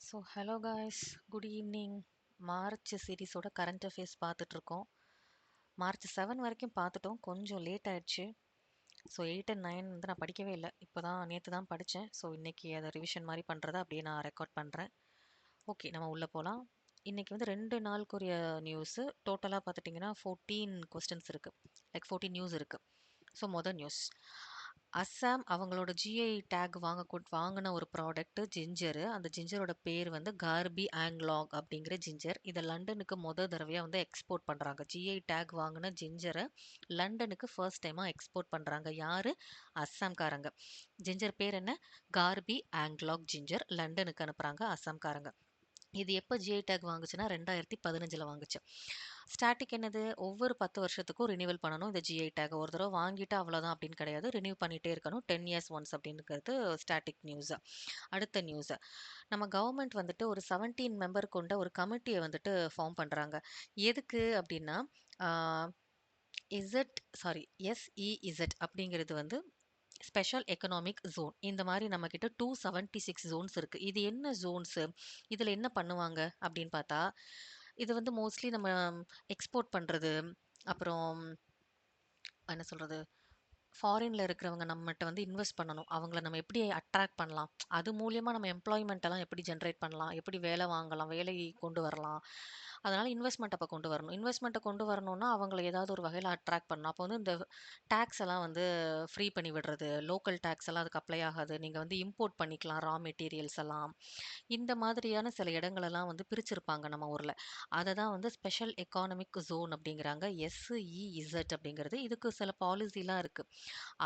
Hello guys, good evening. March சீரிஸோட current affairs பார்த்துட்ருக்கோம். March 7 வரைக்கும் பார்த்துட்டோம், கொஞ்சம் லேட் ஆயிடுச்சு. 8 அண்ட் 9 வந்து நான் படிக்கவே இல்லை, இப்போ தான் நேற்று தான் படித்தேன். இன்னைக்கு அதை ரிவிஷன் மாதிரி பண்ணுறதை அப்படியே நான் ரெக்கார்ட் பண்ணுறேன். ஓகே, நம்ம உள்ளே போகலாம். இன்றைக்கி வந்து 2 நாளுக்குரிய நியூஸு டோட்டலாக பார்த்துட்டிங்கன்னா 14 கொஸ்டின்ஸ் இருக்குது, லைக் 14 நியூஸ் இருக்குது. மொதல் நியூஸ், அஸ்ஸாம் அவங்களோட ஜிஐ டேக் வாங்கின ஒரு ப்ராடக்ட் ஜிஞ்சரு. அந்த ஜிஞ்சரோட பேர் வந்து கார்பி ஆங்லாங் அப்படிங்கிற ஜிஞ்சர். இதை லண்டனுக்கு தடவையாக வந்து எக்ஸ்போர்ட் பண்ணுறாங்க. ஜிஐ டேக் வாங்கின ஜிஞ்சரை லண்டனுக்கு ஃபர்ஸ்ட் டைமாக எக்ஸ்போர்ட் பண்ணுறாங்க. யார்? அஸ்ஸாம்காரங்க. ஜிஞ்சர் பேர் என்ன? கார்பி ஆங்லாங் ஜிஞ்சர். லண்டனுக்கு அனுப்புகிறாங்க அஸ்ஸாம்காரங்க. இது எப்போ ஜிஐ டேக் வாங்குச்சுன்னா 2015 வாங்குச்சு. ஸ்டாட்டிக் என்னது? ஒவ்வொரு 10 வருஷத்துக்கும் ரினியூவல் பண்ணணும் இந்த ஜிஐ டேக். ஒரு தடவை வாங்கிட்டு அவ்வளோதான் அப்படின்னு கிடையாது, ரினியூ பண்ணிகிட்டே இருக்கணும். 10 இயர்ஸ் ஒன்ஸ் அப்படிங்கிறது ஸ்டாட்டிக் நியூஸ். அடுத்த நியூஸ், நம்ம கவர்மெண்ட் வந்துட்டு ஒரு 17 மெம்பர் கொண்ட ஒரு கமிட்டியை வந்துட்டு ஃபார்ம் பண்ணுறாங்க. எதுக்கு அப்படின்னா எஸ்இஇசட் அப்படிங்கிறது வந்து ஸ்பெஷல் எக்கனாமிக் ஜோன். இந்த மாதிரி நம்மக்கிட்ட 276 ஜோன்ஸ் இருக்குது. இது என்ன ஜோன்ஸு? இதில் என்ன பண்ணுவாங்க அப்படின்னு பார்த்தா, இது வந்து மோஸ்ட்லி நம்ம எக்ஸ்போர்ட் பண்ணுறது, அப்புறம் என்ன சொல்கிறது, ஃபாரினில் இருக்கிறவங்க நம்மகிட்ட வந்து இன்வெஸ்ட் பண்ணணும், அவங்கள நம்ம எப்படி அட்ராக்ட் பண்ணலாம், அது மூலியமாக நம்ம எம்ப்ளாய்மெண்ட்டெல்லாம் எப்படி ஜென்ரேட் பண்ணலாம், எப்படி வேலை வாங்கலாம், வேலை கொண்டு வரலாம். அதனால் இன்வெஸ்ட்மெண்ட் அப்போ கொண்டு வரணும். இன்வெஸ்ட்மெண்ட்டை கொண்டு வரணும்னா அவங்கள ஏதாவது ஒரு வகையில் அட்ராக்ட் பண்ணணும். அப்போ வந்து இந்த டேக்ஸ் எல்லாம் வந்து ஃப்ரீ பண்ணி விடுறது, லோக்கல் டேக்ஸ் எல்லாம் அதுக்கு அப்ளை ஆகாது, நீங்கள் வந்து இம்போர்ட் பண்ணிக்கலாம் ரா மெட்டீரியல்ஸ் எல்லாம். இந்த மாதிரியான சில இடங்களெல்லாம் வந்து பிரிச்சிருப்பாங்க நம்ம ஊரில். அதை தான் வந்து ஸ்பெஷல் எக்கானமிக் ஜோன் அப்படிங்கிறாங்க, எஸ்இஇசட் அப்படிங்கிறது. இதுக்கு சில பாலிசிலாம் இருக்குது.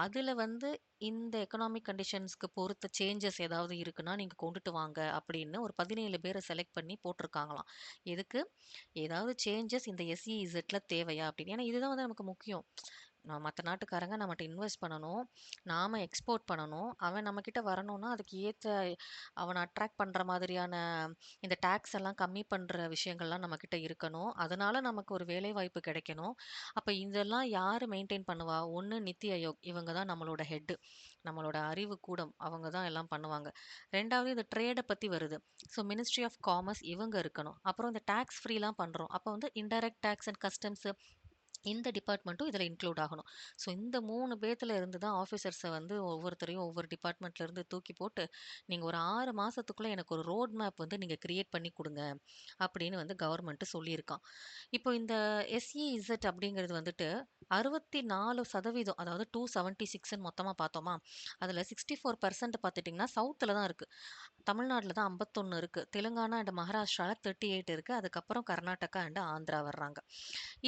அதில் வந்து இந்த எக்கனாமிக் கண்டிஷன்ஸ்க்கு பொறுத்த சேஞ்சஸ் ஏதாவது இருக்குன்னா நீங்கள் கொண்டுட்டு வாங்க அப்படின்னு ஒரு 17 பேரை செலக்ட் பண்ணி போட்டிருக்காங்களாம். எதுக்கு? ஏதாவது சேஞ்சஸ் இந்த எஸ்இஇசட்ல தேவையா அப்படின்னு. ஏன்னா இதுதான் வந்து நமக்கு முக்கியம். மற்ற நாட்டுக்காரங்க நம்மகிட்ட இன்வெஸ்ட் பண்ணணும், நாம் எக்ஸ்போர்ட் பண்ணணும், அவன் நம்மக்கிட்ட வரணும்னா அதுக்கு ஏற்ற அவனை அட்ராக்ட் பண்ணுற மாதிரியான இந்த டேக்ஸ் எல்லாம் கம்மி பண்ணுற விஷயங்கள்லாம் நம்மக்கிட்ட இருக்கணும். அதனால் நமக்கு ஒரு வேலைவாய்ப்பு கிடைக்கணும். அப்போ இதெல்லாம் யார் மெயின்டைன் பண்ணுவா? ஒன்று நித்தி ஆயோக், இவங்க தான் நம்மளோட ஹெட்டு, நம்மளோட அறிவு கூடம், அவங்க தான் எல்லாம் பண்ணுவாங்க. ரெண்டாவது இந்த ட்ரேடை பற்றி வருது, மினிஸ்ட்ரி ஆஃப் காமர்ஸ் இவங்க இருக்கணும். அப்புறம் இந்த டேக்ஸ் ஃப்ரீலாம் பண்ணுறோம், அப்போ வந்து இன்டைரக்ட் டேக்ஸ் அண்ட் கஸ்டம்ஸு இந்த டிபார்ட்மெண்ட்டும் இதில் இன்க்ளூட் ஆகணும். இந்த 3 பேத்துல இருந்து தான் ஆஃபீஸர்ஸை வந்து ஒவ்வொருத்தரையும் ஒவ்வொரு டிபார்ட்மெண்ட்லேருந்து தூக்கி போட்டு, நீங்கள் ஒரு 6 மாதத்துக்குள்ளே எனக்கு ஒரு ரோட் மேப் வந்து நீங்கள் க்ரியேட் பண்ணி கொடுங்க அப்படின்னு வந்து கவர்மெண்ட்டு சொல்லியிருக்கான். இப்போ இந்த எஸ்இஇசட் அப்படிங்கிறது வந்துட்டு 64%, அதாவது 276ன்னு மொத்தமாக பார்த்தோமா, அதில் 64% பார்த்துட்டிங்கன்னா சவுத்தில் தான் இருக்குது. தமிழ்நாட்டில் தான் 51 இருக்குது, தெலுங்கானா அண்ட் மகாராஷ்டிராவில் 38 இருக்குது, அதுக்கப்புறம் கர்நாடகா அண்ட் ஆந்திரா வர்றாங்க.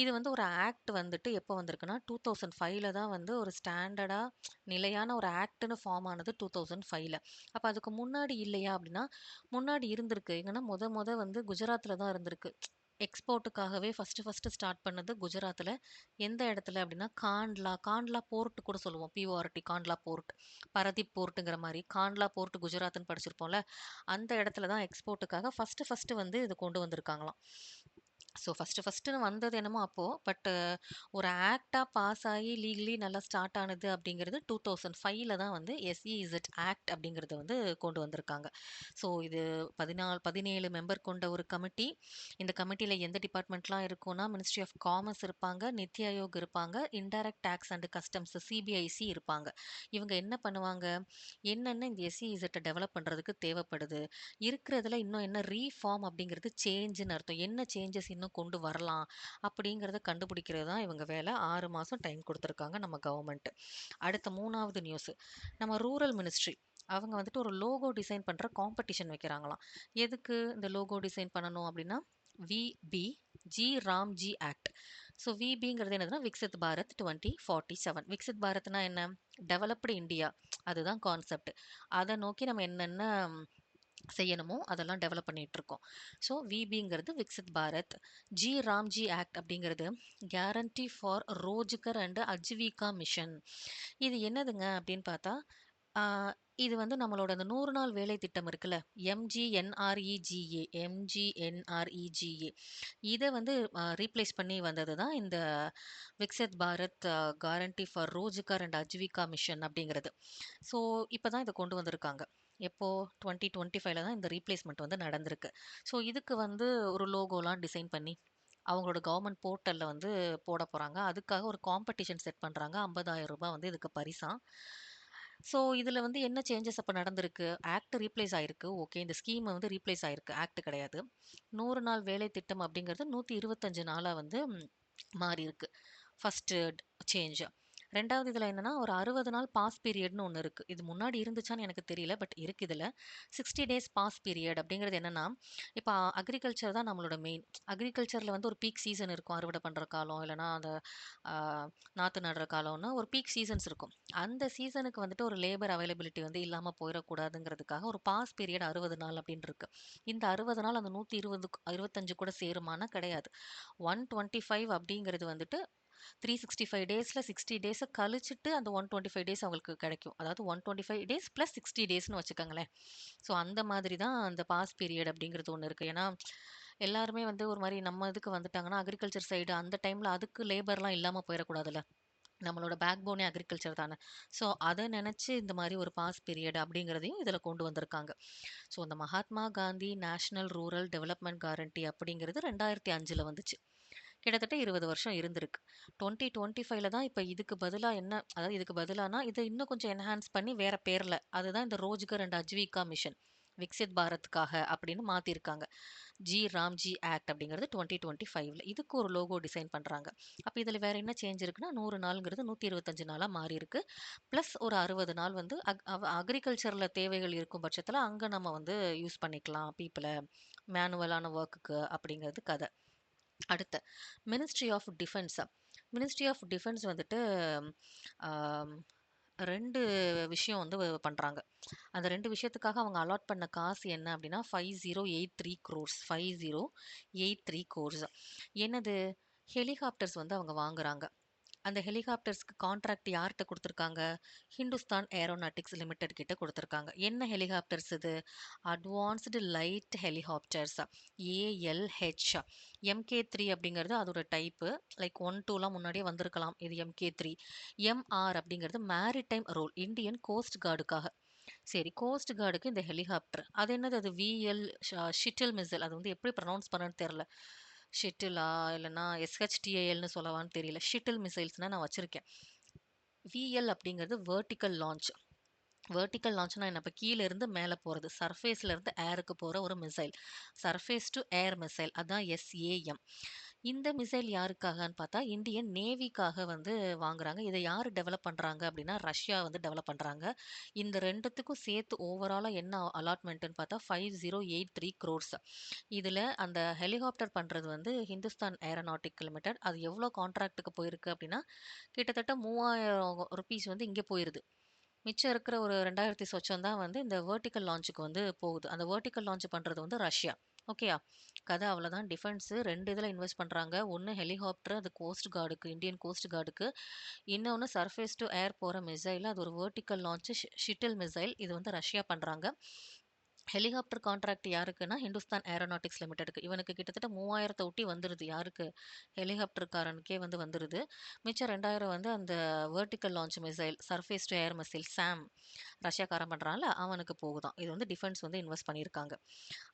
இது வந்து ஒரு ஆக்ட் வந்துட்டு எப்போ வந்திருக்குன்னா 2005 தான் வந்து ஒரு ஸ்டாண்டர்டாக நிலையான ஒரு ஆக்ட்னு ஃபார்ம் ஆனது 2005. அப்போ அதுக்கு முன்னாடி இல்லையா அப்படின்னா, முன்னாடி இருந்திருக்கு. எங்கன்னா வந்து குஜராத்தில் தான் இருந்திருக்கு. எக்ஸ்போர்ட்டுக்காகவே ஃபஸ்ட்டு ஸ்டார்ட் பண்ணது குஜராத்தில். எந்த இடத்துல அப்படின்னா காண்ட்லா போர்ட் கூட சொல்லுவோம், பிஓஆர்டி, காண்ட்லா போர்ட், பரதீப் போர்ட்டுங்கிற மாதிரி காண்ட்லா போர்ட் குஜராத்னு படிச்சிருப்போம்ல, அந்த இடத்துல தான் எக்ஸ்போர்ட்டுக்காக ஃபஸ்ட்டு வந்து இது கொண்டு வந்திருக்காங்களாம். ஃபஸ்ட்டுன்னு வந்தது என்னமோ அப்போது, பட் ஒரு ஆக்டாக பாஸ் ஆகி லீகலி நல்லா ஸ்டார்ட் ஆனது அப்படிங்கிறது 2005 தான் வந்து எஸ்இஇசட் ஆக்ட் அப்படிங்கிறத வந்து கொண்டு வந்திருக்காங்க. இது 17 மெம்பர் கொண்ட ஒரு கமிட்டி. இந்த கமிட்டியில் எந்த டிபார்ட்மெண்ட்லாம் இருக்கும்னா, மினிஸ்ட்ரி ஆஃப் காமர்ஸ் இருப்பாங்க, நித்தி ஆயோக் இருப்பாங்க, indirect tax and customs CBIC இருப்பாங்க. இவங்க என்ன பண்ணுவாங்க, என்னென்ன இந்த எஸ்இஇசட்டை டெவலப் பண்ணுறதுக்கு தேவைப்படுது, இருக்கிறதுல இன்னும் என்ன ரீஃபார்ம் அப்படிங்கிறது சேஞ்சுன்னு அர்த்தம், என்ன சேஞ்சஸ் இன்னும் கொண்டு வரலாம் அப்படிங்கிறத கண்டுபிடிக்கிறது தான் இவங்க வேலை. 6 மாதம் டைம் கொடுத்துருக்காங்க நம்ம கவர்மெண்ட். அடுத்த 3வது நியூஸ், நம்ம ரூரல் மினிஸ்ட்ரி அவங்க வந்துட்டு ஒரு லோகோ டிசைன் பண்ணுற காம்படிஷன் வைக்கிறாங்களாம். எதுக்கு இந்த லோகோ டிசைன் பண்ணணும் அப்படின்னா, விபி ஜி ராம்ஜி ஆக்ட். விபிங்கிறது என்னதுன்னா விக்சித் பாரத் 2047. விக்சித் பாரத்னா என்ன? டெவலப்டு இந்தியா, அதுதான் கான்செப்ட். அதை நோக்கி நம்ம என்னென்ன செய்யணுமோ அதெல்லாம் டெவலப் பண்ணிட்டு இருக்கோம். விபிங்கிறது விக்சித் பாரத். ராம்ஜி ஆக்ட் அப்படிங்கிறது guarantee for Rozgar and Ajeevika mission. இது என்னதுங்க அப்படின்னு பார்த்தா, இது வந்து நம்மளோட அந்த 100 நாள் வேலை திட்டம் இருக்குல்ல, எம்ஜிஎன்ஆர்இஜிஏ, இதை வந்து ரீப்ளேஸ் பண்ணி வந்தது தான் இந்த Viksit Bharat guarantee for Rozgar and Ajeevika mission அப்படிங்கிறது. இப்போ தான் இதை கொண்டு வந்திருக்காங்க. எப்போ 2025ல தான் இந்த ரீப்ளேஸ்மெண்ட் வந்து நடந்திருக்கு. ஸோ இதுக்கு வந்து ஒரு லோகோலாம் டிசைன் பண்ணி அவங்களோட கவர்மெண்ட் போர்ட்டல்ல வந்து போட போறாங்க. அதுக்காக ஒரு காம்படிஷன் செட் பண்றாங்க. ரூ. 50,000 வந்து இதுக்கு பரிசாம். ஸோ இதுல வந்து என்ன சேஞ்சஸ் அப்ப நடந்திருக்கு? ஆக்ட் ரீப்ளேஸ் ஆயிருக்கு. ஓகே. இந்த ஸ்கீம் வந்து ரீப்ளேஸ் ஆயிருக்கு. ஆக்ட் கிடையாது. 100 நாள் வேலை திட்டம் அப்படிங்கிறது 125 நாளா வந்து மாறியிருக்கு. First change. 2வது இதுல என்னன்னா, ஒரு 60 நாள் பாஸ் பீரியட்ன்னு ஒண்ணு இருக்கு. இது முன்னாடி இருந்துச்சான்னு எனக்கு தெரியல. பட் இருக்கு இதுல. 60 டேஸ் பாஸ் பீரியட் அப்படிங்கிறது என்னன்னா, இப்ப அக்ரிகல்ச்சர் தான் நம்மளோட மெயின். அக்ரிகல்ச்சர்ல வந்து ஒரு பீக் சீசன் இருக்கும். அறுவடை பண்ற காலம், இல்லன்னா அந்த ஆ நாத்து நடுற காலம்னு ஒரு பீக் சீசன்ஸ் இருக்கும். அந்த சீசனுக்கு வந்துட்டு ஒரு லேபர் அவைலபிலிட்டி வந்து இல்லாம போயிறக்கூடாதுங்கிறதுக்காக ஒரு பாஸ் பீரியட் 60 நாள் அப்படின்னு இருக்கு. இந்த 60 நாள் அந்த 120 25 கூட சேருமான்னா கிடையாது. 125 அப்படிங்கிறது வந்துட்டு 365 டேஸ்ல 60 டேஸ கழிச்சுட்டு அந்த 125 டேஸ் அவங்களுக்கு கிடைக்கும். அதாவது 125 டேஸ் பிளஸ் 60 டேஸ்ன்னு வச்சுக்கோங்களேன். ஸோ அந்த மாதிரி தான் அந்த பாஸ் பீரியட் அப்படிங்கிறது ஒண்ணு இருக்கு. ஏன்னா, எல்லாருமே வந்து ஒரு மாரி நம்ம இதுக்கு வந்துட்டாங்கன்னா, அக்ரிகல்ச்சர் சைடு அந்த டைம்ல அதுக்கு லேபர்லாம் இல்லாம போயிறக்கூடாதுல்ல. நம்மளோட பேக் போனே அக்ரிகல்ச்சர் தானே. ஸோ அத நெனச்சு இந்த மாரி ஒரு பாஸ் பீரியட் அப்படிங்கிறதையும் இதுல கொண்டு வந்திருக்காங்க. ஸோ இந்த Mahatma Gandhi national rural development guarantee அப்படிங்கிறது 2005ல வந்துச்சு. கிட்டத்தட்ட 20 வருஷம் இருந்திருக்கு. 2025ல தான் இப்ப இதுக்கு பதிலா என்ன அதாவது இதுக்கு பதிலானா, இத இன்னும் கொஞ்சம் என்ஹான்ஸ் பண்ணி வேற பேர்ல, அதுதான் இந்த ரோஜ்கர் அண்ட் அஜீவிகா மிஷன். விக்சித் பாரத்காக அப்படின்னு மாத்திருக்காங்க. ராம்ஜி ஆக்ட் அப்படிங்கிறது 2025ல. இதுக்கு ஒரு லோகோ டிசைன் பண்றாங்க. அப்ப இதுல வேற என்ன சேஞ்ச் இருக்குன்னா, 100 நாள்ங்கிறது 125 நாளா மாறியிருக்கு. பிளஸ் ஒரு 60 நாள் வந்து அக்ரிகல்ச்சர்ல தேவைகள் இருக்கும் பட்சத்துல, அங்க நம்ம வந்து யூஸ் பண்ணிக்கலாம் பீப்பிள. மேனுவலான வொர்க்குக்கு அப்படிங்கிறது கத. அடுத்து ministry of defence. Ministry of defence வந்துட்டு ஆம், 2 விஷயம் வந்து பண்றாங்க. அந்த 2 விஷயத்துக்காக அவங்க அலாட் பண்ண காசு என்ன அப்படின்னா, 5083 crores 5083 crores. என்னது? ஹெலிகாப்டர்ஸ் வந்து அவங்க வாங்குறாங்க. அந்த ஹெலிகாப்டர்ஸ்க்கு கான்ட்ராக்ட் யார்ட்ட குடுத்துருக்காங்க? ஹிந்துஸ்தான் ஏரோநாட்டிக்ஸ் லிமிடெட் கிட்ட குடுத்துருக்காங்க. என்ன ஹெலிகாப்டர்ஸ் இது? Advanced light helicopters. ALH. MK3 அப்படிங்கிறது அதோட டைப்பு. லைக் 1, 2லாம் முன்னாடியே வந்திருக்கலாம். இது எம்கே3. எம்ஆர் அப்படிங்கிறது மேரிடைம் ரோல். இந்தியன் கோஸ்ட் கார்டுக்காக. சரி, கோஸ்ட் கார்டுக்கு இந்த ஹெலிகாப்டர். அது என்னது அது? விஎல் ஷிட்டில் மிசைல். அது வந்து எப்படி ப்ரொனவுன்ஸ் பண்ணணும்னு தெரியல. ஷிட்டிலா இல்லன்னா எஸ்ஹெச்டிஏஎல்னு சொல்லவான்னு தெரியல. ஷிட்டில் மிசைல்ஸ்னா நான் வச்சிருக்கேன். விஎல் அப்படிங்கிறது வெர்டிக்கல் லான்ச். வெர்டிக்கல் லான்ச்னா என்ன? இப்ப கீழ இருந்து மேல போறது. சர்ஃபேஸ்ல இருந்து ஏருக்கு போற ஒரு missile. Surface to air missile. அதான் எஸ்ஏஎம். இந்த மிசைல் யாருக்காகன்னு பார்த்தா, இந்தியன் நேவிக்காக வந்து வாங்குறாங்க. இத யாரு டெவலப் பண்றாங்க அப்படின்னா, ரஷ்யா வந்து டெவலப் பண்றாங்க. இந்த 2த்துக்கும் சேர்த்து ஓவராலா என்ன அலாட்மென்ட்ன்னு பார்த்தா 5083 crores. இதுல அந்த ஹெலிகாப்டர் பண்றது வந்து ஹிந்துஸ்தான் ஏரோநாட்டிக் லிமிடெட். அது எவ்வளோ கான்ட்ராக்ட்க்கு போயிருக்கு அப்படின்னா, கிட்டத்தட்ட 3000 ரூபீஸ் வந்து இங்க போயிருது. மிச்சம் இருக்கிற ஒரு 2000 சொச்சம் தான் வந்து இந்த வெர்டிக்கல் லான்ச்சுக்கு வந்து போகுது. அந்த வெர்டிக்கல் லான்ச் பண்றது வந்து ரஷ்யா. ஓகேயா? கதை அவ்வளோதான். டிஃபென்ஸ் 2 இதுல இன்வெஸ்ட் பண்றாங்க. ஒண்ணு ஹெலிகாப்டர் அது கோஸ்ட் கார்டுக்கு, இந்தியன் கோஸ்ட் கார்டுக்கு. இன்னொன்னு சர்ஃபேஸ் டு ஏர் போற மிசைல். அது ஒரு வெர்டிக்கல் லான்ச் ஷிட்டில் மிசைல். இது வந்து ரஷ்யா பண்றாங்க. ஹெலிகாப்டர் கான்ட்ராக்ட் யாருக்குன்னா, ஹிந்துஸ்தான் ஏரோநாட்டிக்ஸ் லிமிடெட்க்கு. இவனுக்கு கிட்டத்தட்ட 3000 ஒட்டி வந்துருது. யாருக்கு? ஹெலிகாப்டர்காரனுக்கே வந்து வந்துருது. மிச்சம் 2000 வந்து அந்த vertical launch missile, surface to air missile SAM ரஷ்யாக்காரன் பண்றான்ல, அவனுக்கு போகுதாம். இது வந்து டிஃபென்ஸ் வந்து இன்வெஸ்ட் பண்ணியிருக்காங்க.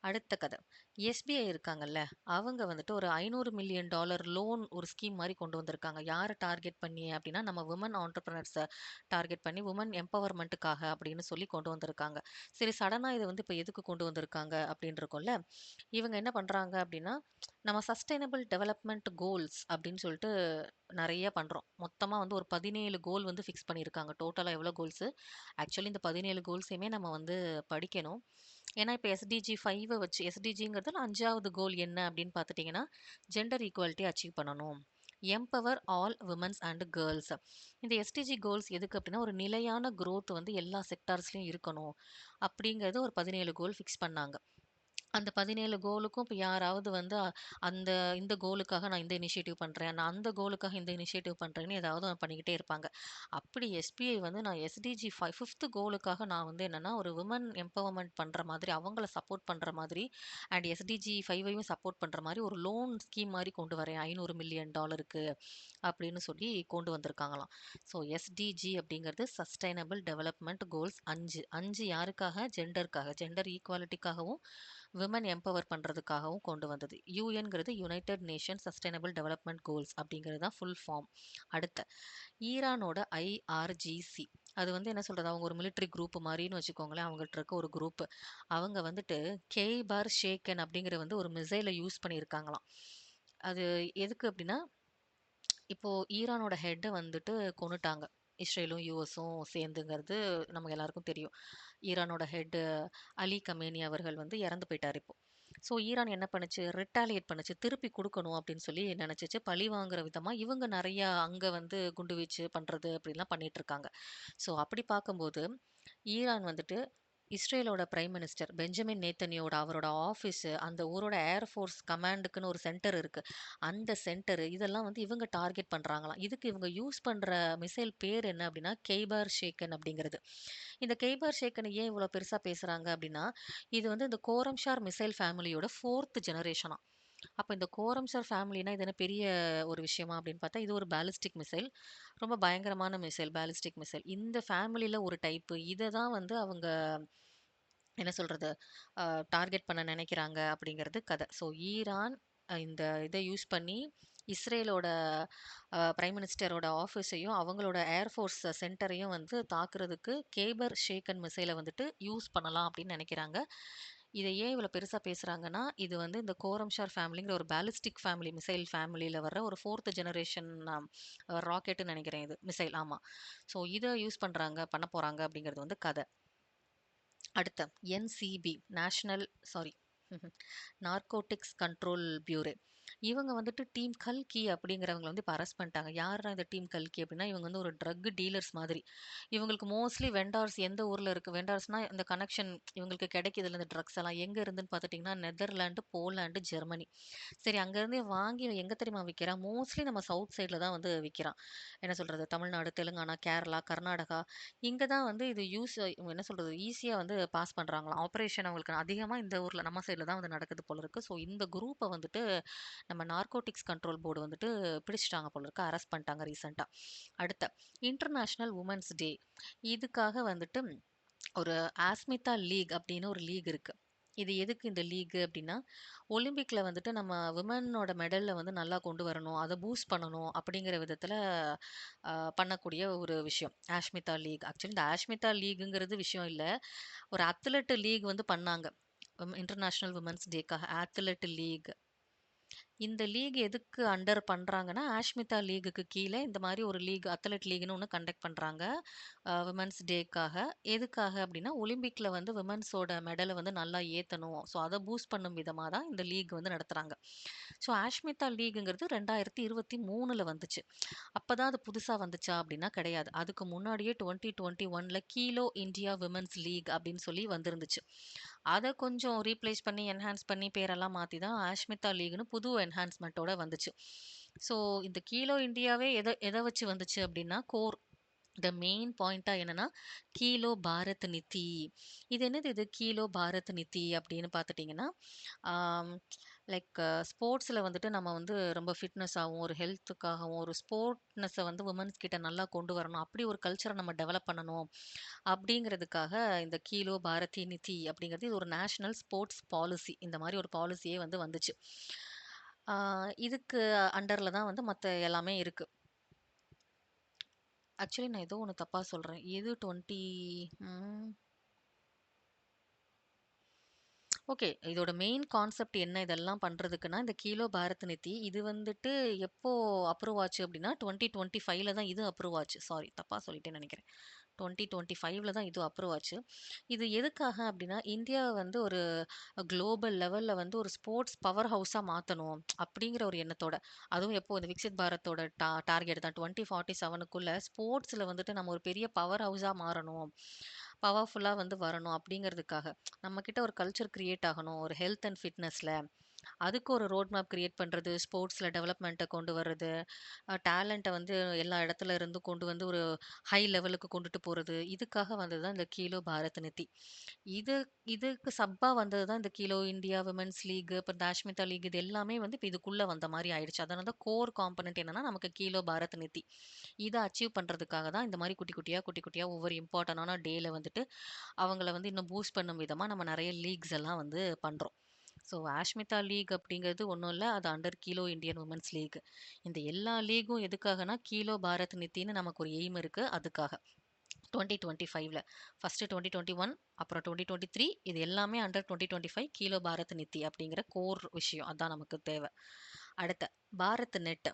அடுத்த கதை. எஸ்பிஐ இருக்காங்கல்ல, அவங்க வந்துட்டு ஒரு $500 மில்லியன் லோன் ஒரு ஸ்கீம் மாரி கொண்டு வந்திருக்காங்க. யார டார்கெட் பண்ணி அப்படின்னா, நம்ம விமன் ஆண்டர்பிரினர்ஸ டார்கெட் பண்ணி வுமன் எம்பவர்மென்ட்டுக்காக அப்படின்னு சொல்லி கொண்டு வந்திருக்காங்க. சரி, சடனா இத வந்து இப்ப எதுக்கு கொண்டு வந்திருக்காங்க அப்படின்னு இருக்கும்ல. இவங்க என்ன பண்றாங்க அப்படின்னா, நம்ம சஸ்டைனபிள் டெவலப்மென்ட் கோல்ஸ் அப்படின்னு சொல்லிட்டு நெறைய பண்றோம். மொத்தமா வந்து ஒரு 17 கோல் வந்து ஃபிக்ஸ் பண்ணியிருக்காங்க. டோட்டலா எவ்வளோ கோல்ஸு? ஆக்சுவலி இந்த 17 கோல்ஸையுமே நம்ம வந்து படிக்கணும். ஏன்னா, இப்ப எஸ்டிஜி 5 வச்சு எஸ்டிஜிங்கிறதுல 5வது கோல் என்ன அப்படின்னு பார்த்துட்டீங்கன்னா, ஜெண்டர் ஈக்குவாலிட்டி அச்சீவ் பண்ணணும். Empower all women's and girls. இந்த எஸ்டிஜி கோல்ஸ் எதுக்கு அப்படின்னா, ஒரு நிலையான குரோத் வந்து எல்லா செக்டார்ஸ்லயும் இருக்கணும். அப்படிங்கிறது ஒரு 17 கோல் ஃபிக்ஸ் பண்ணாங்க. அந்த 17 கோலுக்கும் இப்ப யாராவது வந்து அந்த இந்த கோலுக்காக நான் இந்த இனிஷியேட்டிவ் பண்றேன். நான் அந்த கோலுக்காக இந்த இனிஷியேட்டிவ் பண்றேன்னு ஏதாவது ஒண்ணு பண்ணிக்கிட்டே இருப்பாங்க. அப்படி எஸ்பிஐ வந்து நான் எஸ்டிஜி 5த் கோலுக்காக நான் வந்து என்னன்னா, ஒரு விமன் எம்பவர்மென்ட் பண்ற மாதிரி, அவங்கள சப்போர்ட் பண்ற மாதிரி அண்ட் எஸ்டிஜி 5யும் சப்போர்ட் பண்ற மாரி ஒரு லோன் ஸ்கீம் மாரி கொண்டு வரேன். $500 மில்லியன் அப்படின்னு சொல்லி கொண்டு வந்திருக்காங்களாம். ஸோ எஸ்டிஜி அப்படிங்கிறது சஸ்டைனபிள் டெவலப்மென்ட் கோல்ஸ் 5. 5 யாருக்காக? ஜெண்டருக்காக. ஜெண்டர் ஈக்குவாலிட்டிக்காகவும் விமன் எம்பவர் பண்றதுக்காகவும் கொண்டு வந்தது. யூஎன்ங்கிறது United Nation sustainable development goals அப்படிங்கிறது தான் ஃபுல் ஃபார்ம். அடுத்த ஈரானோட ஐஆர்ஜிசி அது வந்து என்ன சொல்றது? அவங்க ஒரு மிலிட்டரி குரூப் மாரின்னு வச்சுக்கோங்களேன். அவங்கள்ட்ட இருக்க ஒரு குரூப். அவங்க வந்துட்டு கெய்பார் ஷேக்கன் அப்படிங்கிற வந்து ஒரு மிசைலை யூஸ் பண்ணியிருக்காங்களாம். அது எதுக்கு அப்படின்னா, இப்போ ஈரானோட ஹெட்ட வந்துட்டு கொன்னுட்டாங்க. இஸ்ரேலும், யுஎஸும் சேர்ந்துங்கிறது நமக்கு எல்லாருக்கும் தெரியும். ஈரானோட ஹெட் அலி கமேனி அவர்கள் வந்து இறந்து போயிட்டாரு இப்போ. ஸோ ஈரான் என்ன பண்ணுச்சு? ரிட்டாலியேட் பண்ணுச்சு. திருப்பி குடுக்கணும் அப்படின்னு சொல்லி நெனச்சுச்சு. பழி வாங்குற விதமா இவங்க நெறையா அங்க வந்து குண்டுவீச்சு பண்றது அப்படிலாம் பண்ணிட்டு இருக்காங்க. ஸோ அப்படி பார்க்கும்போது, ஈரான் வந்துட்டு இஸ்ரேலோட பிரைம் மினிஸ்டர் பெஞ்சமின் நேத்தன்யாவோட அவரோட ஆஃபீஸ், அந்த ஊரோட ஏர் ஃபோர்ஸ் கமாண்டுக்குன்னு ஒரு சென்டர் இருக்கு. அந்த சென்டர் இதெல்லாம் வந்து இவங்க டார்கெட் பண்றாங்களாம். இதுக்கு இவங்க யூஸ் பண்ற மிசைல் பேர் என்ன அப்படின்னா, கெய்பார் ஷேக்கன் அப்படிங்கிறது. இந்த கெய்பார் ஷேக்கன் ஏன் இவ்வளோ பெருசா பேசுறாங்க அப்படின்னா, இது வந்து இந்த கோரம்ஷார் மிசைல் ஃபேமிலியோட 4த் ஜெனரேஷனாம். அப்ப இந்த கோரம்ஷார் ஃபேமிலினா இது என்ன பெரிய ஒரு விஷயமா அப்படின்னு பார்த்தா, இது ஒரு பாலிஸ்டிக் மிசைல். ரொம்ப பயங்கரமான மிசைல், பாலிஸ்டிக் மிசைல். இந்த ஃபேமிலில ஒரு டைப்பு. இத தான் வந்து அவங்க என்ன சொல்றது? டார்கெட் பண்ண நினைக்கிறாங்க அப்படிங்கிறது கதை. ஸோ ஈரான் இந்த இதை யூஸ் பண்ணி இஸ்ரேலோட பிரைம் மினிஸ்டரோட ஆஃபீஸையும் அவங்களோட ஏர்ஃபோர்ஸ் சென்டரையும் வந்து தாக்குறதுக்கு கேபர் ஷேக்கன் மிசைலை வந்துட்டு யூஸ் பண்ணலாம் அப்படின்னு நினைக்கிறாங்க. இதை ஏன் இவ்வளோ பெருசாக பேசுகிறாங்கன்னா, இது வந்து இந்த கோரம்ஷார் ஃபேமிலிங்கிற ஒரு பாலிஸ்டிக் ஃபேமிலி மிசைல் ஃபேமிலியில் வர்ற ஒரு 4த் ஜெனரேஷன் ராக்கெட்டுன்னு நினைக்கிறேன் இது மிசைல் ஆமாம். ஸோ இதை யூஸ் பண்ணுறாங்க பண்ண போகிறாங்க அப்படிங்கிறது வந்து கதை. அடுத்த NCP national sorry narcotics control bureau. இவங்க வந்துட்டு டீம் கல்கி அப்படிங்கிறவங்கள வந்து இப்போ அரெஸ்ட் பண்ணிட்டாங்க. யாரா இந்த டீம் கல்கி அப்படின்னா, இவங்க வந்து ஒரு ட்ரக் டீலர்ஸ் மாதிரி. இவங்களுக்கு மோஸ்ட்லி வெண்டார்ஸ் எந்த ஊர்ல இருக்கு? வெண்டார்ஸ்னா இந்த கனெக்ஷன் இவங்களுக்கு கிடைக்குதுல்ல இந்த ட்ரக்ஸ் எல்லாம் எங்க இருந்துன்னு பார்த்துட்டிங்கன்னா, நெதர்லாந்து, போலாந்து, ஜெர்மனி. சரி அங்கேருந்தே வாங்கி இவன் எங்க தெரியுமா விக்கிறான்? மோஸ்ட்லி நம்ம சவுத் சைட்ல தான் வந்து விக்கிறான். என்ன சொல்றது? தமிழ்நாடு, தெலுங்கானா, கேரளா, கர்நாடகா இங்க தான் வந்து இது என்ன சொல்றது? ஈஸியா வந்து பாஸ் பண்றாங்களாம். ஆப்பரேஷன் அவங்களுக்கு அதிகமா இந்த ஊர்ல நம்ம சைடுல தான் வந்து நடக்குது போல இருக்கு. ஸோ இந்த குரூப்ப வந்துட்டு நம்ம நார்கோட்டிக்ஸ் கண்ட்ரோல் போர்டு வந்துட்டு பிடிச்சிட்டாங்க போல இருக்கு. அரெஸ்ட் பண்ணிட்டாங்க ரீசென்ட்டா. அடுத்த இன்டர்நேஷனல் வுமன்ஸ் டே. இதுக்காக வந்துட்டு ஒரு ஆஸ்மிதா லீக் அப்படின்னு ஒரு லீக் இருக்கு. இது எதுக்கு இந்த லீக் அப்படின்னா, ஒலிம்பிக்ல வந்துட்டு நம்ம விமனோட மெடல்ல வந்து நல்லா கொண்டு வரணும். அத பூஸ்ட் பண்ணணும் அப்படிங்கிற விதத்துல பண்ணக்கூடிய ஒரு விஷயம். ஆஷ்மிதா லீக். ஆக்சுவலி இந்த ஆஷ்மிதா லீக்ங்கிறது விஷயம் இல்ல. ஒரு அத்லெட் லீக் வந்து பண்ணாங்க. இன்டர்நேஷனல் விமென்ஸ் டேக்காக அத்லெட் லீக். இந்த லீக் எதுக்கு அண்டர் பண்றாங்கன்னா, ஆஷ்மிதா லீகுக்கு கீழ இந்த மாரி ஒரு லீக் அத்லெட் லீக்ன்னு ஒண்ணு கண்டக்ட் பண்றாங்க. விமென்ஸ் டேக்காக. எதுக்காக அப்டின்னா, ஒலிம்பிக்ல வந்து விமென்ஸோட மெடல வந்து நல்லா ஏத்தணும். ஸோ, அத பூஸ்ட் பண்ணும் விதமா தான் இந்த லீக் வந்து நடத்துறாங்க. ஸோ, ஆஷ்மிதா லீக்ங்கிறது 2023ல வந்துச்சு. அப்பதான் அது புதுசா வந்துச்சா அப்டின்னா கிடையாது. அதுக்கு முன்னாடியே 2021ல கீலோ இந்தியா விமென்ஸ் லீக் அப்டின்னு சொல்லி வந்திருந்துச்சு. அத கொஞ்சம் ரீப்ளேஸ் பண்ணி, என்ஹான்ஸ் பண்ணி பேரெல்லாம் மாத்தி தான் ஆஷ்மிதா லீக்ன்னு புது என்ஹான்ஸ்மென்ட்டோட வந்துச்சு. ஸோ இந்த கீலோ இந்தியாவே எத எத வச்சு வந்துச்சு அப்டின்னா, த மெயின் பாயிண்ட்டா என்னன்னா, கீலோ பாரத் நிதி. இது என்னது இது கீலோ பாரத் நிதி அப்படின்னு பார்த்துட்டீங்கன்னா, ஆம், லைக் ஸ்போர்ட்ஸ்ல வந்துட்டு நம்ம வந்து ரொம்ப ஃபிட்னஸாவும், ஒரு ஹெல்த்துக்காகவும், ஒரு ஸ்போர்ட்னஸ வந்து வுமன்ஸ் கிட்ட நல்லா கொண்டு வரணும். அப்படி ஒரு கல்ச்சர நம்ம டெவலப் பண்ணணும். அப்படிங்கிறதுக்காக இந்த கீலோ பாரதி நிதி அப்படிங்கிறது இது ஒரு நேஷனல் ஸ்போர்ட்ஸ் பாலிசி. இந்த மாரி ஒரு பாலிசியே வந்து வந்துச்சு. ஆ இதுக்கு அண்டர்ல தான் வந்து மத்த எல்லாமே இருக்கு. ஆக்சுவலி நான் ஏதோ ஒண்ணு தப்பா சொல்றேன். எது 20 ம். ஓகே. இதோட மெயின் கான்செப்ட் என்ன இதெல்லாம் பண்றதுக்குன்னா, இந்த கிலோ பாரத் நிதி இது வந்துட்டு எப்போ அப்ரூவ் ஆச்சு அப்டின்னா, 2025ல தான் இது அப்ரூவ் ஆச்சு. சாரி தப்பா சொல்லிட்டேன்னு நெனைக்கிறேன். 2025ல தான் இது அப்ரூவ் ஆச்சு. இது எதுக்காக அப்டின்னா, இந்தியாவ வந்து ஒரு குளோபல் லெவல்ல வந்து ஒரு ஸ்போர்ட்ஸ் பவர் ஹவுஸா மாத்தணும் அப்டிங்கிற ஒரு எண்ணத்தோட. அதுவும் எப்போ இந்த விக்சித் பாரத்தோட டார்கெட் தான் 2047க்குள்ள ஸ்போர்ட்ஸ்ல வந்துட்டு நம்ம ஒரு பெரிய பவர் ஹவுஸா மாறணும். பவர்ஃபுல்லா வந்து வரணும் அப்படிங்கிறதுக்காக. நம்ம கிட்ட ஒரு கல்ச்சர் கிரியேட் ஆகணும். ஒரு ஹெல்த் அண்ட் ஃபிட்னஸ்ல. அதுக்கு ஒரு ரோட் மேப் கிரியேட் பண்றது, ஸ்போர்ட்ஸ்ல டெவலப்மெண்ட்ட கொண்டு வர்றது, டேலண்ட்ட வந்து எல்லா இடத்துல இருந்தும் கொண்டு வந்து ஒரு ஹை லெவலுக்கு கொண்டுட்டு போறது. இதுக்காக வந்தது தான் இந்த கேலோ பாரத் நிதி. இது இதுக்கு சப்பா வந்தது தான் இந்த கேலோ இந்தியா விமென்ஸ் லீக், அப்புறம் தாஷ்மிதா லீக் இது எல்லாமே வந்து இப்ப இதுக்குள்ள வந்த மாரி ஆயிடுச்சு. அதனால தான் கோர் காம்போனன்ட் என்னன்னா, நமக்கு கேலோ பாரத் நிதி. இத அச்சீவ் பண்றதுக்காக தான் இந்த மாரி குட்டி குட்டியா, குட்டி குட்டியா ஒவ்வொரு இம்பார்ட்டன்டான டேல வந்துட்டு, அவங்கள வந்து இன்னும் பூஸ்ட் பண்ணும் விதமா நம்ம நெறைய லீக்ஸ் எல்லாம் வந்து பண்றோம். ஸோ ஆஷ்மிதா லீக் அப்படிங்கிறது ஒண்ணும் இல்ல. அது under Khelo Indian women's league. இந்த எல்லா லீகும் எதுக்காகன்னா, கீலோ பாரத் நிதின்னு நமக்கு ஒரு எய்ம் இருக்கு. அதுக்காக. 2025ல. ஃபர்ஸ்ட் 2021 அப்புறம் 2023 இது எல்லாமே அண்டர் 2025 கீலோ பாரத் நிதி அப்படிங்கிற கோர் விஷயம். அதான் நமக்கு தேவை. அடுத்த பாரத் நெட்.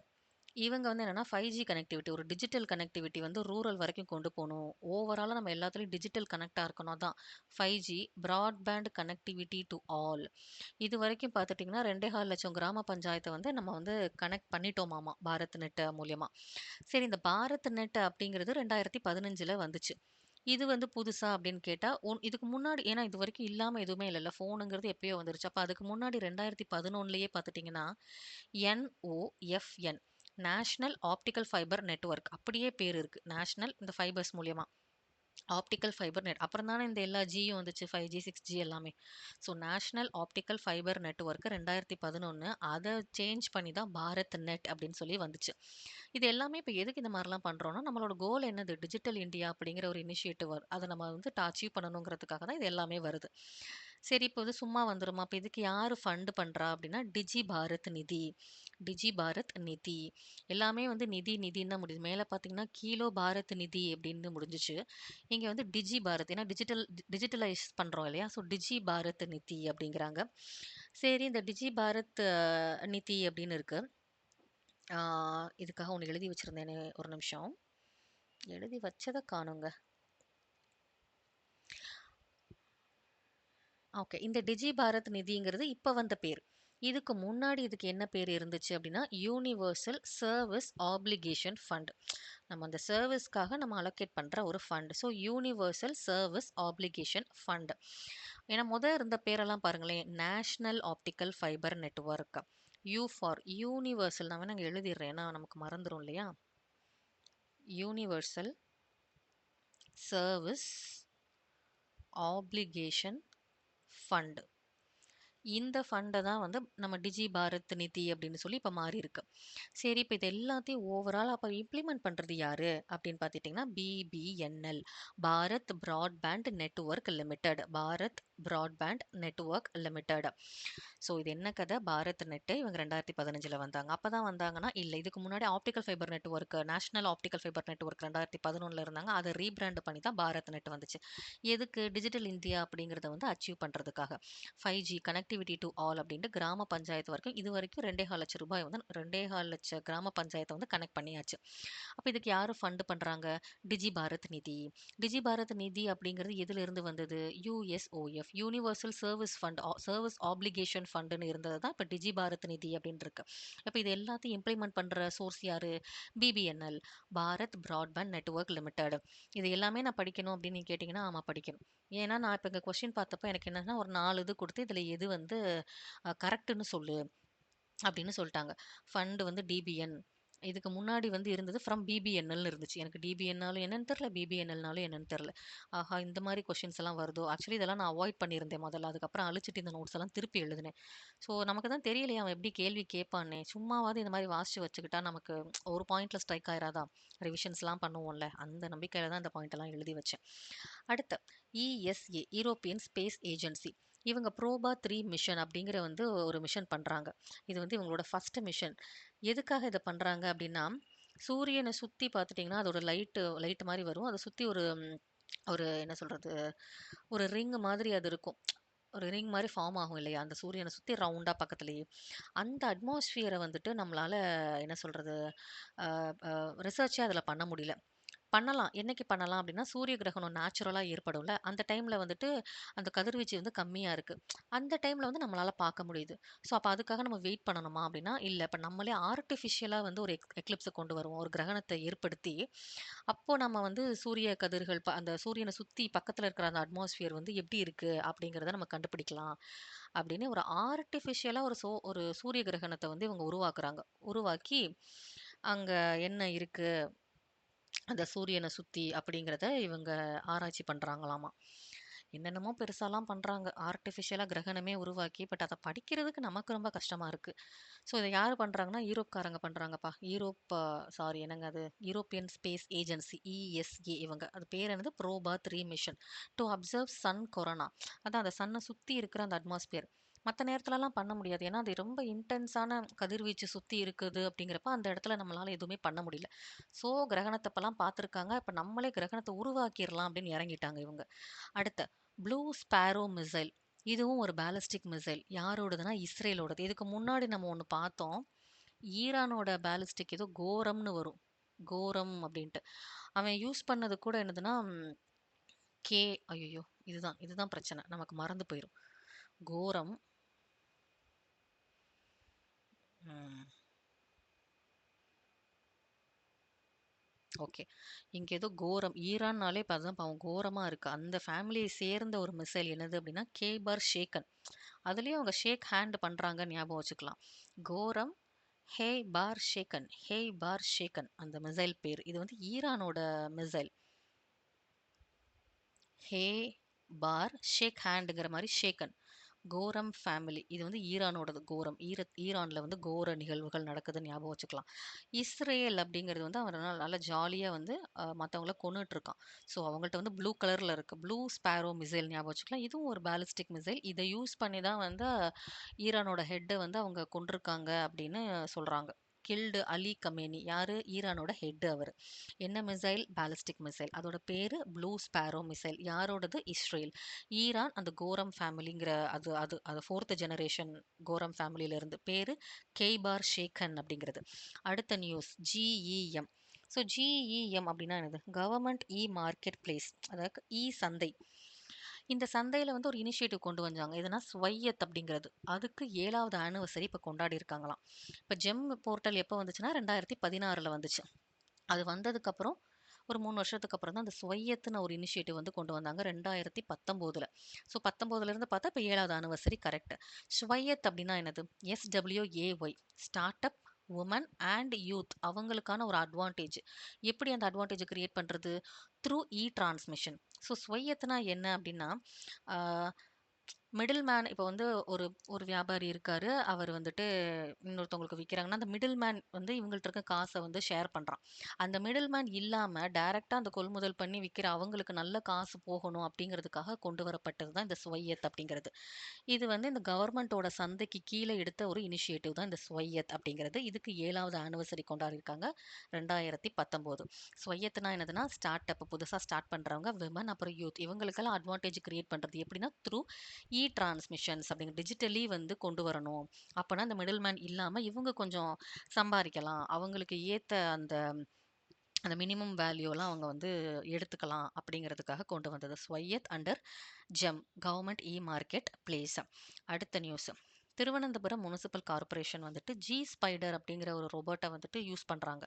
இவங்க வந்து என்னன்னா 5G கனெக்டிவிட்டி ஒரு டிஜிட்டல் கனெக்டிவிட்டி வந்து ரூரல் வரைக்கும் கொண்டு போணும். ஓவராலா நம்ம எல்லாத்துலயும் டிஜிட்டல் கனெக்ட்டா இருக்கணும். அதான் 5G broadband connectivity two all. இதுவரைக்கும் பார்த்துட்டீங்கன்னா 2,4 லட்சம் கிராம பஞ்சாயத்த வந்து நம்ம வந்து கனெக்ட் பண்ணிட்டோமாமா, பாரத் நெட் மூலியமா. சரி இந்த பாரத் நெட் அப்படிங்கிறது 2015ல வந்துச்சு. இது வந்து புதுசா அப்படின்னு கேட்டா, இதுக்கு முன்னாடி ஏன்னா இதுவரைக்கும் இல்லாம எதுவுமே இல்லல்ல. ஃபோனுங்கிறது எப்பயோ வந்துருச்சு. அப்ப அதுக்கு முன்னாடி 2011லயே பார்த்துட்டீங்கன்னா, NOFN national optical fibre network அப்படியே பேர் இருக்கு. நேஷனல் இந்த ஃபைபர்ஸ் மூலியமா. Optical fibre net. அப்புறம் தானே இந்த எல்லா ஜியும் வந்துச்சு. 5G, 6G எல்லாமே. So national optical fibre network 2011 அத சேஞ்ச் பண்ணி தான் பாரத் நெட் அப்படின்னு சொல்லி வந்துச்சு. இது எல்லாமே இப்ப எதுக்கு இந்த மாரிலாம் பண்றோம்னா, நம்மளோட கோல் என்னது? டிஜிட்டல் இந்தியா அப்படிங்கிற ஒரு இனிஷியேட்டிவ் அத நம்ம வந்து அச்சீவ் பண்ணணுங்கிறதுக்காக தான் இது எல்லாமே வருது. சரி இப்போ வந்து சும்மா வந்துருமா? அப்ப இதுக்கு யாரு ஃபண்ட் பண்றா? அப்படின்னா, டிஜி பாரத் நிதி. டிஜி பாரத் நிதி. எல்லாமே வந்து நிதி நிதின்னு தான் முடியுது. மேல பார்த்தீங்கன்னா, கீலோ பாரத் நிதி அப்படின்னு முடிஞ்சுச்சு. இங்க வந்து டிஜி பாரத். ஏன்னா டிஜிட்டலைஸ் பண்றோம் இல்லையா? ஸோ டிஜி பாரத் நிதி அப்படிங்கிறாங்க. சரி இந்த டிஜி பாரத் நிதி அப்படின்னு இருக்கு. ஆ இதுக்காக ஒண்ணு எழுதி வச்சிருந்தேனே ஒரு நிமிஷம். எழுதி வச்சத காணோங்க. ஓகே. இந்த டிஜி பாரத் நிதிங்கிறது இப்ப வந்த பேர். இதுக்கு முன்னாடி இதுக்கு என்ன பேர் இருந்துச்சு அப்படின்னா, யூனிவர்சல் சர்வீஸ் ஆப்ளிகேஷன் ஃபண்ட். நம்ம அந்த சர்வீஸ்க்காக நம்ம அலோகேட் பண்ற ஒரு fund. So universal service application fund. ஏன்னா இருந்த பேரெல்லாம் பாருங்களேன். National optical fibre network. You for universal நான் வேணா இங்க எழுதிடுறேன். ஏன்னா நமக்கு மறந்துரும் இல்லையா? Universal service application fund. இந்த ஃபண்ட தான் வந்து நம்ம டிஜி பாரத் நிதி அப்படின்னு சொல்லி இப்ப மாறியிருக்கு. சரி இப்ப இது எல்லாத்தையும் ஓவரால் அப்ப இம்ப்ளிமெண்ட் பண்றது யாரு அப்படின்னு பார்த்துட்டீங்கன்னா, BBNL. Bharat broadband network limited. Bharat broadband network limited. So இது என்ன கதை? பாரத் நெட் இவங்க 2015ல வந்தாங்க. அப்பதான் வந்தாங்கன்னா, இல்ல இதுக்கு முன்னாடி optical fibre network national optical fibre network 2011ல இருந்தாங்க. அதை ரீபிராண்ட் பண்ணி தான் பாரத் நெட் வந்துச்சு. எதுக்கு? டிஜிட்டல் இந்தியா அப்படிங்கிறத வந்து அச்சீவ் பண்றதுக்காக. 5G கனெக்டிவிட்டி டு ஆல் அப்படின்ட்டு கிராம பஞ்சாயத்து வரைக்கும் இதுவரைக்கும் 2,4 லட்சம் ரூபாய் வந்து 2,4 லட்சம் கிராம பஞ்சாயத்தை வந்து கனெக்ட் பண்ணியாச்சு. அப்ப இதுக்கு யாரு ஃபண்ட் பண்றாங்க? டிஜி பாரத் நிதி. டிஜி பாரத் நிதி அப்படிங்கிறது எதுல இருந்து வந்தது? USOF universal service fund service application ஃபண்டுன்னு இருந்தது தான் இப்ப டிஜி பாரத் நிதி அப்படின்னு இருக்கு. அப்ப இது எல்லாத்தையும் இம்ப்ளிமெண்ட் பண்ற சோர்ஸ் யாரு? BBNL. Bharat broadband network limited. இது எல்லாமே நான் படிக்கணும் அப்படின்னு நீங்க கேட்டீங்கன்னா, ஆமா படிக்கணும். ஏன்னா நான் இப்ப இங்க கொஸ்டின் பார்த்தப்ப எனக்கு என்னன்னா ஒரு 4 இது குடுத்து இதுல எது வந்து கரெக்ட்ன்னு சொல்லு அப்படின்னு சொல்லிட்டாங்க. ஃபண்ட் வந்து டிபிஎன். இதுக்கு முன்னாடி வந்து இருந்தது ஃப்ரம் பிபிஎன்எல்னு இருந்துச்சு. எனக்கு டிபிஎன்னாலும் என்னன்னு தெரியல, பிபிஎன்எல்னாலும் என்னன்னு தெரியல. ஆஹா! இந்த மாரி கொஸ்டின்ஸ் எல்லாம் வருதோ! ஆக்சுவலி இதெல்லாம் நான் அவாய்ட் பண்ணியிருந்தேன் முதல்ல. அதுக்கப்புறம் அழிச்சிட்டு இந்த நோட்ஸ் எல்லாம் திருப்பி எழுதினேன். ஸோ நமக்கு தான் தெரியலையே அவன் எப்படி கேள்வி கேட்பான்னே. சும்மாவாவது இந்த மாரி வாசிச்சு வச்சுக்கிட்டா நமக்கு ஒரு பாயிண்ட்ல ஸ்ட்ரைக் ஆயிராதா? ரிவிஷன்ஸ்லாம் பண்ணுவோம்ல. அந்த நம்பிக்கையில தான் இந்த பாயிண்ட் எல்லாம் எழுதி வச்சேன். அடுத்து இஎஸ்ஏ யூரோப்பியன் ஸ்பேஸ் ஏஜென்சி. இவங்க ப்ரோபா 3 மிஷன் அப்படிங்கிற வந்து ஒரு மிஷன் பண்றாங்க. இது வந்து இவங்களோட ஃபர்ஸ்ட் மிஷன். எதுக்காக இத பண்றாங்க அப்படின்னா, சூரியன சுத்தி பார்த்துட்டீங்கன்னா, அதோட லைட் மாரி வரும். அத சுத்தி ஒரு ஒரு என்ன சொல்றது? ஒரு ரிங் மாதிரி அது இருக்கும். ஒரு ரிங் மாரி ஃபார்ம் ஆகும் இல்லையா? அந்த சூரியன சுத்தி ரவுண்டா பக்கத்திலேயே. அந்த அட்மாஸ்பியர வந்துட்டு நம்மளால என்ன சொல்றது? அ அ ரிசர்ச்சே அதுல பண்ண முடியல. பண்ணலாம். என்னைக்கு பண்ணலாம் அப்டின்னா, சூரிய கிரகணம் நேச்சுரலா ஏற்படும்ல, அந்த டைம்ல வந்துட்டு அந்த கதிர்வீச்சு வந்து கம்மியா இருக்கு. அந்த டைம்ல வந்து நம்மளால பார்க்க முடியுது. ஸோ, அப்ப அதுக்காக நம்ம வெயிட் பண்ணணுமா அப்டின்னா, இல்ல. இப்ப நம்மளே ஆர்ட்டிஃபிஷியலா வந்து ஒரு எக்லிப்ஸ கொண்டு வருவோம். ஒரு கிரகணத்த ஏற்படுத்தி, அப்போ நம்ம வந்து சூரிய கதிர்கள் அந்த சூரியன சுத்தி பக்கத்துல இருக்கிற அந்த அட்மாஸ்பியர் வந்து எப்டி இருக்கு அப்டிங்கிறத நம்ம கண்டுபிடிக்கலாம். அப்டின்னு ஒரு ஆர்ட்டிஃபிஷியலா ஒரு சூரிய கிரகணத்த வந்து இவங்க உருவாக்குறாங்க. உருவாக்கி, அங்க என்ன இருக்கு? அந்த சூரியன சுத்தி அப்படிங்கிறத இவங்க ஆராய்ச்சி பண்றாங்களாமா. என்னென்னமோ பெருசாலாம் பண்றாங்க. ஆர்ட்டிஃபிஷியலா கிரகணமே உருவாக்கி, பட் அத படிக்கிறதுக்கு நமக்கு ரொம்ப கஷ்டமா இருக்கு. ஸோ இத யாரு பண்றாங்கன்னா, யூரோப்காரங்க பண்றாங்கப்பா. சாரி என்னங்க அது? யூரோப்பியன் ஸ்பேஸ் ஏஜென்சி இஎஸ்ஏ இவங்க. அது பேர் என்னது? Proba 3 mission to observe sun corona. அதான் அந்த சன்ன சுத்தி இருக்கிற அந்த அட்மாஸ்பியர். மத்த நேரத்துலலாம் பண்ண முடியாது. ஏன்னா, அது ரொம்ப இன்டென்ஸான கதிர்வீச்சு சுத்தி இருக்குது அப்படிங்கிறப்ப, அந்த இடத்துல நம்மளால எதுவுமே பண்ண முடியல. ஸோ கிரகணத்த இப்பலாம் பார்த்துருக்காங்க. இப்ப நம்மளே கிரகணத்த உருவாக்கிரலாம் அப்படின்னு இறங்கிட்டாங்க இவங்க. அடுத்து ப்ளூ ஸ்பேரோ மிசைல். இதுவும் ஒரு பாலிஸ்டிக் மிசைல். யாரோடதுன்னா, இஸ்ரேலோடது. இதுக்கு முன்னாடி நம்ம ஒண்ணு பார்த்தோம். ஈரானோட பாலிஸ்டிக் ஏதோ கோரம்னு வரும். கோரம் அப்படின்ட்டு. அவன் யூஸ் பண்ணது கூட என்னதுன்னா, கே ஐயய்யோ! இதுதான் பிரச்சனை. நமக்கு மறந்து போயிரும். கோரம். ம். ஓகே. இங்க ஏதோ கோரம். ஈரான்னாலே இப்ப அதான் பாவம் கோரமா இருக்கு. அந்த ஃபேமிலிய சேர்ந்த ஒரு மிசைல் என்னது அப்டின்னா, கேபார் ஷேக்கன். அதுலயும் அவங்க ஷேக் ஹேண்ட் பண்றாங்கன்னு ஞாபகம் வச்சுக்கலாம். கோரம் ஹே பார் ஷேக்கன் அந்த மிசைல் பேரு. இது வந்து ஈரானோட மிசைல். ஹே பார் ஷேக் ஹேண்டுங்கிற மாரி ஷேக்கன். கோரம் ஃபேமிலி. இது வந்து ஈரானோடது கோரம். ஈரான்ல வந்து கோர நிகழ்வுகள் நடக்குதுன்னு ஞாபகம் வச்சுக்கலாம். இஸ்ரேல் அப்படிங்கிறது வந்து அவன் நல்லா ஜாலியா வந்து மத்தவங்கள கொன்னுட்டு இருக்கான். ஸோ அவங்கள்ட்ட வந்து ப்ளூ கலர்ல இருக்கு. ப்ளூ ஸ்பேரோ மிசைல் ஞாபகம் வச்சுக்கலாம். இதுவும் ஒரு பாலிஸ்டிக் மிசைல். இத யூஸ் பண்ணி தான் வந்து ஈரானோட ஹெட்ட வந்து அவங்க கொன்றுருக்காங்க அப்படின்னு சொல்றாங்க. Killed Ali Khamenei. யாரு? ஈரானோட ஹெட் அவரு. என்ன மிசைல்? Ballistic missile. அதோட பேரு ப்ளூ ஸ்பேரோ மிசைல். யாரோடது? இஸ்ரேல். ஈரான் அந்த கோரம் ஃபேமிலிங்கிற அது அது அது 4த் ஜெனரேஷன் கோரம் ஃபேமிலில இருந்து. பேரு கெய்பார் ஷேக்கன் அப்படிங்கிறது. அடுத்த நியூஸ் ஜிஇஎம். ஸோ ஜிஇஎம் அப்படின்னா என்னது? Government market place. அதாவது சந்தை. இந்த சந்தையில வந்து ஒரு இனிஷியேட்டிவ் கொண்டு வந்தாங்க. எதுனா ஸ்வையத் அப்படிங்கிறது. அதுக்கு 7வது ஆனிவர்சரி இப்ப கொண்டாடி இருக்காங்களாம். இப்ப ஜெம் போர்ட்டல் எப்ப வந்துச்சுன்னா 2016ல வந்துச்சு. அது வந்ததுக்கப்புறம் ஒரு 3 வருஷத்துக்கு அப்புறம் தான் அந்த ஸ்வையத்துன்னு ஒரு இனிஷியேட்டிவ் வந்து கொண்டு வந்தாங்க 2019ல. ஸோ 19லேருந்து பார்த்தா இப்போ 7வது ஆனிவர்சரி கரெக்ட். ஸ்வையத் அப்படின்னா என்னது? SWAY start up women and youth அவங்களுக்கான ஒரு அட்வான்டேஜ். எப்படி அந்த அட்வான்டேஜ் கிரியேட் பண்றது? Through transmission. ஸோ ஸ்வையத்னா என்ன அப்படின்னா, மிடில் மேன் இப்போ வந்து ஒரு ஒரு வியாபாரி இருக்காரு. அவர் வந்துட்டு இன்னொருத்தவங்களுக்கு விக்கிறாங்கன்னா, அந்த மிடில் மேன் வந்து இவங்கள்ட்ட இருக்க காச வந்து ஷேர் பண்றான். அந்த மிடில் மேன் இல்லாம டைரக்ட்டா அந்த கொள்முதல் பண்ணி விக்கிற அவங்களுக்கு நல்ல காசு போகணும் அப்படிங்கிறதுக்காக கொண்டு வரப்பட்டது தான் இந்த ஸ்வையத் அப்படிங்கிறது. இது வந்து இந்த கவர்மெண்ட்டோட சந்தைக்கு கீழ எடுத்த ஒரு இனிஷியேட்டிவ் தான் இந்த ஸ்வையத் அப்படிங்கிறது. இதுக்கு 7வது ஆனிவர்சரி கொண்டாடியிருக்காங்க 2019. ஸ்வையத்னா என்னதுன்னா, ஸ்டார்ட் அப் புதுசா ஸ்டார்ட் பண்றவங்க, விமன் அப்புறம் யூத் இவங்களுக்கெல்லாம் அட்வான்டேஜ் கிரியேட் பண்றது எப்படின்னா, த்ரூ டிரான்ஸ்மிஷன்ஸ் அப்படிங்கிற டிஜிட்டலி வந்து கொண்டு வரணும். அப்பனா அந்த மிடில் மேன் இல்லாம இவங்க கொஞ்சம் சம்பாரிக்கலாம். அவங்களுக்கு ஏத்த அந்த அந்த மினிமம் வேல்யூலாம் அவங்க வந்து எடுத்துக்கலாம் அப்படிங்கிறதுக்காக கொண்டு வந்தது. Swayat under GeM government market place. அடுத்த நியூஸ். திருவனந்தபுரம் முனிசிபல் கார்ப்பரேஷன் வந்துட்டு ஜி ஸ்பைடர் அப்படிங்கிற ஒரு ரோபோட்டை வந்துட்டு யூஸ் பண்றாங்க.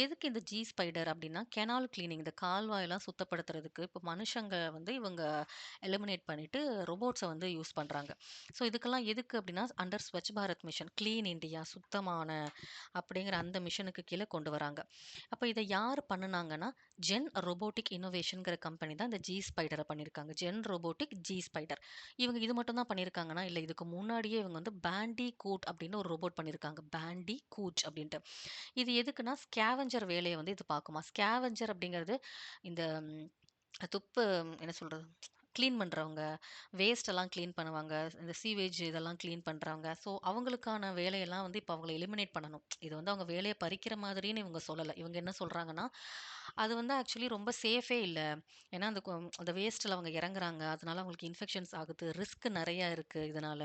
எதுக்கு இந்த ஜி ஸ்பைடர் அப்படின்னா, கெனால் கிளீனிங் இந்த கால்வாயெல்லாம் சுத்தப்படுத்துறதுக்கு இப்போ மனுஷங்க வந்து இவங்க எலிமினேட் பண்ணிட்டு ரோபோட்ஸை வந்து யூஸ் பண்றாங்க. ஸோ இதுக்கெல்லாம் எதுக்கு அப்படின்னா, under Swachh Bharat mission clean India சுத்தமான அப்படிங்கிற அந்த மிஷனுக்கு கீழே கொண்டு வராங்க. அப்ப இத யார் பண்ணுனாங்கன்னா, ஜென் ரோபோட்டிக் இன்னோவேஷன்ங்கிற கம்பெனி தான் இந்த ஜி ஸ்பைடர பண்ணியிருக்காங்க. Gen robotic, G Spider. இவங்க இது மட்டும் தான் பண்ணியிருக்காங்கன்னா, இல்ல இதுக்கு முன்னாடியே இவங்க வந்து பேண்டி கூட் அப்படின்னு ஒரு ரோபோட் பண்ணியிருக்காங்க. பேண்டி கூச் அப்படின்ட்டு. இது எதுக்குன்னா, ஸ்கேவெஞ்சர் வேலைய வந்து இது பாக்குமா. ஸ்கேவெஞ்சர் அப்படிங்கிறது இந்த துப்பு என்ன சொல்றது? கிளீன் பண்றவங்க, வேஸ்ட் எல்லாம் கிளீன் பண்ணுவாங்க. இந்த சீவேஜ் இதெல்லாம் கிளீன் பண்றவங்க. ஸோ அவங்களுக்கான வேலையெல்லாம் வந்து இப்ப அவங்கள எலிமினேட் பண்ணணும். இது வந்து அவங்க வேலைய பறிக்கிற மாதிரின்னு இவங்க சொல்லல. இவங்க என்ன சொல்றாங்கன்னா, அது வந்து ஆக்சுவலி ரொம்ப சேஃபே இல்ல. ஏன்னா அந்த வேஸ்ட்ல அவங்க இறங்குறாங்க. அதனால அவங்களுக்கு இன்ஃபெக்ஷன்ஸ் ஆகுது. ரிஸ்க் நெறைய இருக்கு இதனால.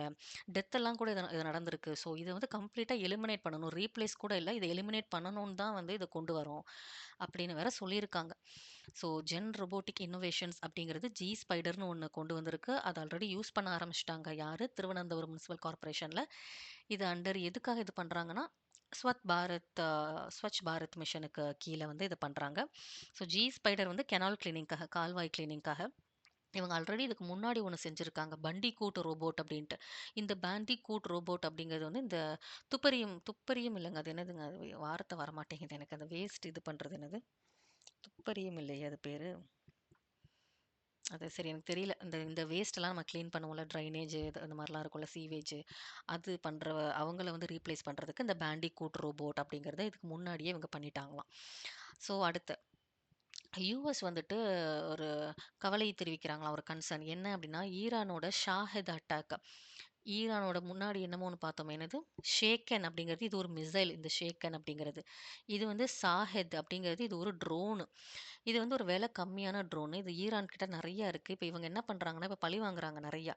டெத் எல்லாம் கூட இது நடந்திருக்கு. ஸோ இத வந்து கம்ப்ளீட்டா எலிமினேட் பண்ணணும். ரீப்ளேஸ் கூட இல்ல. இத எலிமினேட் பண்ணணும்னு தான் வந்து இத கொண்டு வரோம். அப்படின்னு வேற சொல்லியிருக்காங்க. ஸோ ஜென் ரொபோட்டிக் இன்னோவேஷன்ஸ் அப்படிங்கிறது ஜி ஸ்பைடர்னு ஒண்ணு கொண்டு வந்திருக்கு. அது ஆல்ரெடி யூஸ் பண்ண ஆரம்பிச்சுட்டாங்க. யாரு? திருவனந்தபுரம் முனிசிபல் கார்ப்பரேஷன்ல. இது அண்டர் எதுக்காக இது பண்றாங்கன்னா, ஸ்வச் பாரத் மிஷனுக்கு கீழ வந்து இது பண்றாங்க. ஸோ ஜி ஸ்பைடர் வந்து கெனால் கிளீனிங்காக, கால்வாய் கிளீனிங்காக. இவங்க ஆல்ரெடி இதுக்கு முன்னாடி ஒண்ணு செஞ்சிருக்காங்க. பண்டிகூட் ரோபோட் அப்படின்ட்டு. இந்த பாண்டிகூட் ரோபோட் அப்படிங்கிறது வந்து இந்த துப்பறியும் இல்லங்க. அது என்னதுங்க? அது வார்த்தை வரமாட்டேங்குது எனக்கு. அந்த வேஸ்ட் இது பண்றது என்னது? துப்பறியும் இல்லையே அது பேரு. அது சரி எனக்கு தெரியல. இந்த இந்த வேஸ்ட்லாம் நம்ம கிளீன் பண்ணுவோம்ல, ட்ரைனேஜ் இது அந்த மாரிலாம் இருக்கும்ல, சீவேஜ். அது அவங்கள வந்து ரீப்ளேஸ் பண்றதுக்கு இந்த பேண்டிகூட் ரோபோட் அப்படிங்கிறத இதுக்கு முன்னாடியே இவங்க பண்ணிட்டாங்களாம். ஸோ அடுத்து யுஎஸ் வந்துட்டு ஒரு கவலை தெரிவிக்கிறாங்களாம், ஒரு கன்சர்ன். என்ன அப்படின்னா, ஈரானோட ஷாஹெத் அட்டாக். ஈரானோட முன்னாடி என்னமோ ஒண்ணு பார்த்தோமே, என்னது? ஷேக்கன் அப்படிங்கிறது இது ஒரு மிசைல். இந்த ஷேக்கன் அப்படிங்கிறது. இது வந்து சாஹெத் அப்படிங்கிறது இது ஒரு ட்ரோன். இது வந்து ஒரு விலை கம்மியான ட்ரோன். இது ஈரான் கிட்ட நெறைய இருக்கு. இப்ப இவங்க என்ன பண்றாங்கன்னா, இப்ப பழி வாங்குறாங்க நெறைய.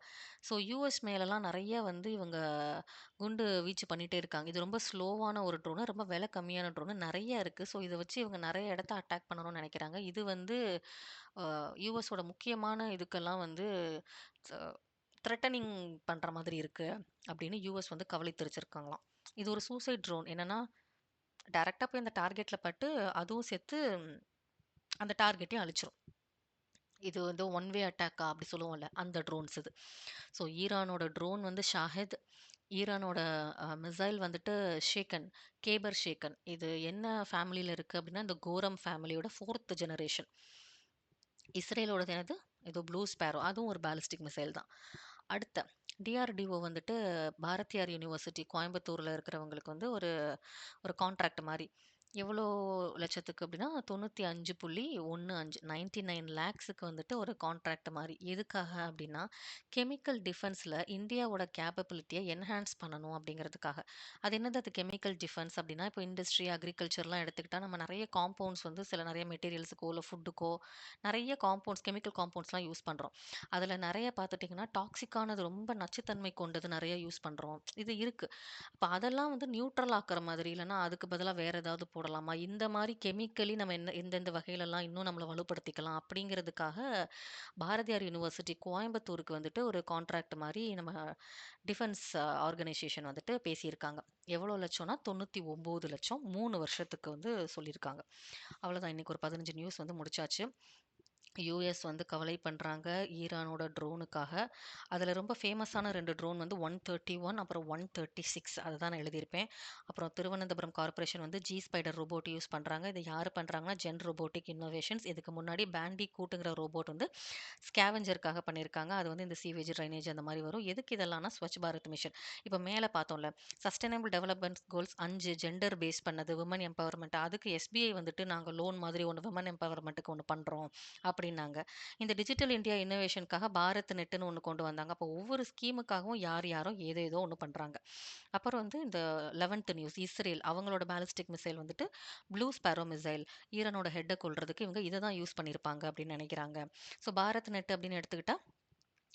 ஸோ யுஎஸ் மேலலாம் நெறைய வந்து இவங்க குண்டு வீச்சு பண்ணிட்டே இருக்காங்க. இது ரொம்ப ஸ்லோவான ஒரு ட்ரோனு. ரொம்ப விலை கம்மியான ட்ரோனு. நெறைய இருக்கு. ஸோ இத வச்சு இவங்க நெறைய இடத்த அட்டாக் பண்ணணும்னு நெனைக்கிறாங்க. இது வந்து அ யுஎஸோட முக்கியமான இதுக்கெல்லாம் வந்து ச த்ரெட்டனிங் பண்ற மாதிரி இருக்கு அப்படின்னு யுஎஸ் வந்து கவலை தெரிவிச்சிருக்காங்களாம். இது ஒரு சூசைட் ட்ரோன். என்னன்னா, டைரக்ட்டா போய் அந்த டார்கெட்ல பட்டு அதுவும் செத்து அந்த டார்கெட்டையும் அழிச்சிரும். இது வந்து ஒன் வே அட்டாக்கா அப்படி சொல்லுவோம்ல, அந்த ட்ரோன்ஸ் இது. ஸோ ஈரானோட ட்ரோன் வந்து ஷாஹெத். ஈரானோட மிசைல் வந்துட்டு ஷேக்கன், கேபர் ஷேக்கன். இது என்ன ஃபேமிலில இருக்கு அப்படின்னா, இந்த கோரம் ஃபேமிலியோட 4த் ஜெனரேஷன். இஸ்ரேலோடது என்னது? ஏதோ ப்ளூ ஸ்பேரோ. அதுவும் ஒரு பாலிஸ்டிக் மிசைல் தான். அடுத்த டிஆர்டிஓ வந்துட்டு பாரதியார் யூனிவர்சிட்டி கோயம்புத்தூர்ல இருக்கிறவங்களுக்கு வந்து ஒரு ஒரு கான்ட்ராக்ட் மாரி. எவ்வளோ லட்சத்துக்கு அப்படின்னா 95.15 99 லேக்ஸுக்கு வந்துட்டு ஒரு கான்ட்ராக்ட் மாரி. எதுக்காக அப்படின்னா, கெமிக்கல் டிஃபென்ஸ்ல இந்தியாவோட கேப்பபிலிட்டிய என்ஹான்ஸ் பண்ணணும் அப்படிங்கிறதுக்காக. அது என்னது அது கெமிக்கல் டிஃபென்ஸ் அப்படின்னா, இப்போ இண்டஸ்ட்ரி, அக்ரிகல்ச்சர்லாம் எடுத்துக்கிட்டா நம்ம நெறைய காம்பவுண்ட்ஸ் வந்து சில நெறைய மெட்டீரியல்ஸுக்கோ, இல்ல ஃபுட்டுக்கோ நெறைய காம்பவுண்ட்ஸ், கெமிக்கல் காம்பவுண்ட்ஸ்லாம் யூஸ் பண்றோம். அதுல நெறைய பார்த்துட்டீங்கன்னா, டாக்ஸிக்கானது ரொம்ப நச்சுத்தன்மை கொண்டது நெறைய யூஸ் பண்றோம். இது இருக்கு. அப்ப அதெல்லாம் வந்து நியூட்ரல் ஆக்குற மாதிரி, இல்லன்னா அதுக்கு பதிலா வேற ஏதாவது போடலாமா? இந்த மாரி கெமிக்கலி நம்ம எந்தெந்த வகையிலலாம் இன்னும் நம்மள வலுப்படுத்திக்கலாம் அப்படிங்கிறதுக்காக, பாரதியார் யூனிவர்சிட்டி கோயம்புத்தூருக்கு வந்துட்டு ஒரு கான்ட்ராக்ட் மாரி நம்ம டிஃபென்ஸ் ஆர்கனைசேஷன் வந்துட்டு பேசியிருக்காங்க. எவ்வளோ லட்சம்னா 99,00,000 3 வருஷத்துக்கு வந்து சொல்லியிருக்காங்க. அவ்வளோதான். இன்னைக்கு ஒரு 15 நியூஸ் வந்து முடிச்சாச்சு. யுஎஸ் வந்து கவலை பண்றாங்க ஈரானோட ட்ரோனுக்காக. அதுல ரொம்ப ஃபேமஸான 2 ட்ரோன் வந்து 131 அப்புறம் 136 அதுதான் நான் எழுதியிருப்பேன். அப்புறம் திருவனந்தபுரம் கார்ப்பரேஷன் வந்து ஜி ஸ்பைடர் ரோபோட் யூஸ் பண்றாங்க. இத யாரு பண்றாங்கன்னா, ஜென் ரோபோட்டிக் இன்னோவேஷன்ஸ். இதுக்கு முன்னாடி பேண்டிகூட்ங்கிற ரோபோட் வந்து ஸ்கேவெஞ்சர்க்காக பண்ணியிருக்காங்க. அது வந்து இந்த சீவேஜ், ட்ரைனேஜ் அந்த மாரி வரும். எதுக்கு இதெல்லாம்னா, ஸ்வச் பாரத் மிஷன். இப்ப மேல பார்த்தோம்ல, sustainable development goals 5 gender base பண்ணது, விமன் எம்பவர்மென்ட். அதுக்கு எஸ்பிஐ வந்துட்டு நாங்க லோன் மாதிரி ஒண்ணு விமன் எம்பவர்மென்ட்க்கு ஒண்ணு பண்றோம் அப்படின்னாங்க. இந்த டிஜிட்டல் இந்தியா இன்னோவேஷனுக்காக பாரத் நெட்ன்னு ஒண்ணு கொண்டு வந்தாங்க. அப்போ ஒவ்வொரு ஸ்கீமுக்காகவும் யார் யாரோ ஏதேதோ ஒண்ணு பண்றாங்க. அப்புறம் வந்து இந்த 11த் நியூஸ் இஸ்ரேல் அவங்களோட பாலிஸ்டிக் மிசைல் வந்துட்டு ப்ளூ ஸ்பேரோ மிசைல். ஈரானோட ஹெட்ட கொல்றதுக்கு இவங்க இத தான் யூஸ் பண்ணியிருப்பாங்க அப்படின்னு நெனைக்கிறாங்க. ஸோ பாரத் நெட் அப்படின்னு எடுத்துக்கிட்டா,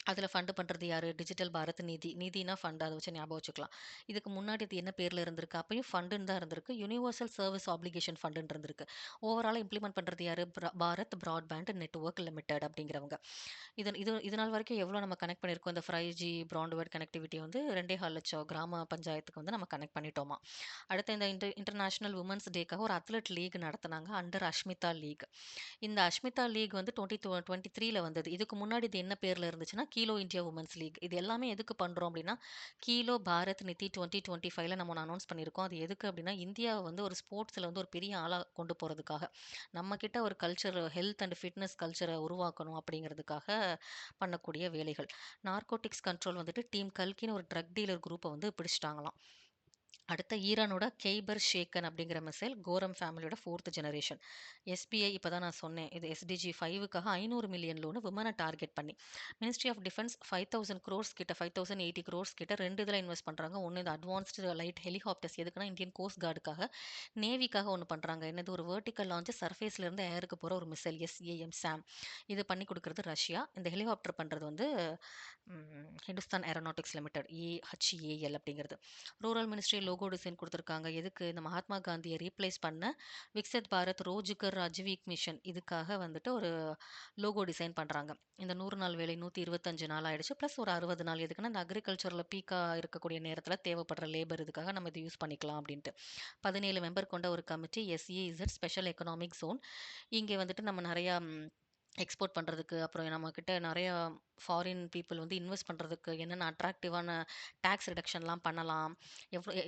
அதில ஃபண்ட் பண்றது யாரு? டிஜிட்டல் பாரத் நிதி. நிதினா ஃபண்ட் அத வச்சு ஞாபகம் வச்சுக்கலாம். இதுக்கு முன்னாடி இது என்ன பேர்ல இருந்திருக்கு? அப்பயும் ஃபண்டுன்னு தான் இருந்திருக்கு. யுனிவர்சல் சர்வீஸ் ஆப்ளிகேஷன் ஃபண்டுன்னு இருந்திருக்கு. ஓவராலா இம்ப்ளிமெண்ட் பண்றது யாரு? பாரத் பிராட்பேண்ட் நெட்வொர்க் லிமிடெட் அப்படிங்கிறவங்க. இது நாள் வரைக்கும் எவ்வளோ நம்ம கனெக்ட் பண்ணியிருக்கோம்? இந்த 5G பிராட்பேண்ட் கனெக்டிவிட்டி வந்து 2,400,000 கிராம பஞ்சாயத்துக்கு வந்து நம்ம கனெக்ட் பண்ணிட்டோமா. அடுத்து இந்த இன்டர்நேஷனல் வுமன்ஸ் டேக்காக ஒரு அத்லெட் லீக் நடத்துனாங்க. Under Ashmita league. இந்த அஷ்மிதா லீக் வந்து 2023ல வந்தது. இதுக்கு முன்னாடி இது என்ன பேர்ல இருந்துச்சுன்னா, கீலோ இந்தியா வுமன்ஸ் லீக். இது எல்லாமே எதுக்கு பண்றோம் அப்படின்னா, கீலோ பாரத் நிதி 2025ல நம்ம ஒண்ணு அனௌன்ஸ் பண்ணியிருக்கோம். அது எதுக்கு அப்படின்னா, இந்தியாவ வந்து ஒரு ஸ்போர்ட்ஸ்ல வந்து ஒரு பெரிய ஆளா கொண்டு போறதுக்காக. நம்ம கிட்ட ஒரு கல்ச்சர் ஹெல்த் அண்ட் ஃபிட்னஸ் கல்ச்சர உருவாக்கணும் அப்படிங்கிறதுக்காக பண்ணக்கூடிய வேலைகள். நார்கோட்டிக்ஸ் கண்ட்ரோல் வந்துட்டு டீம் கல்கின்னு ஒரு ட்ரக் டீலர் குரூப்ப வந்து பிடிச்சுட்டாங்களாம். அடுத்த ஈரானோட கெய்பர் ஷேக்கன் அப்படிங்கிற மிசைல் கோரம் ஃபேமிலியோட 4th ஜெனரேஷன். எஸ்பிஐ இப்போ தான் நான் சொன்னேன். இது எஸ்டிஜி 5க்காக 500 மில்லியன் லோனு விமனை டார்கெட் பண்ணி. மினிஸ்ட்ரி ஆஃப் டிஃபென்ஸ் 5000 crores கிட்ட 5080 crores கிட்ட 2 இதில் இன்வெஸ்ட் பண்ணுறாங்க. ஒன்று இந்த அட்வான்ஸ்டு லைட் ஹெலிகாப்டர்ஸ் எதுக்குன்னா இந்தியன் கோஸ்ட் கார்டுக்காக, நேவிக்காக ஒன்று பண்ணுறாங்க. என்னது ஒரு வெர்டிக்கல் லான்ச் சர்ஃபேஸ்லேருந்து ஏருக்கு போகிற ஒரு மிசைல் எஸ்ஏஎம் சாம். இது பண்ணி கொடுக்குறது ரஷ்யா. இந்த ஹெலிகாப்டர் பண்ணுறது வந்து ஹிந்துஸ்தான் ஏரோநாட்டிக்ஸ் லிமிடெட் EHAL அப்படிங்கிறது. ரூரல் மினிஸ்ட்ரி லோகோ டிசைன் கொடுத்துருக்காங்க. எதுக்கு? இந்த மகாத்மா காந்தியை ரீப்ளேஸ் பண்ண விக்சித் பாரத் ரோஜ்கர் அஜீவிக் மிஷன் இதுக்காக வந்துட்டு ஒரு லோகோ டிசைன் பண்ணுறாங்க. இந்த 100 நாள் வேலை 125 நாள் ஆயிடுச்சு. ப்ளஸ் ஒரு 60 நாள் எதுக்குன்னா இந்த அக்ரிகல்ச்சரில் பீக்காக இருக்கக்கூடிய நேரத்தில் தேவைப்படுற லேபர் இதுக்காக நம்ம இது யூஸ் பண்ணிக்கலாம் அப்படின்ட்டு. 17 மெம்பர் கொண்ட ஒரு committee SEZ special economic zone. இங்கே வந்துட்டு நம்ம நிறையா எக்ஸ்போர்ட் பண்ணுறதுக்கு, அப்புறம் நம்மக்கிட்ட நிறையா ஃபாரின் பீப்புள் வந்து இன்வெஸ்ட் பண்ணுறதுக்கு என்னென்ன அட்ராக்டிவான டேக்ஸ் ரிடக்ஷன்லாம் பண்ணலாம்,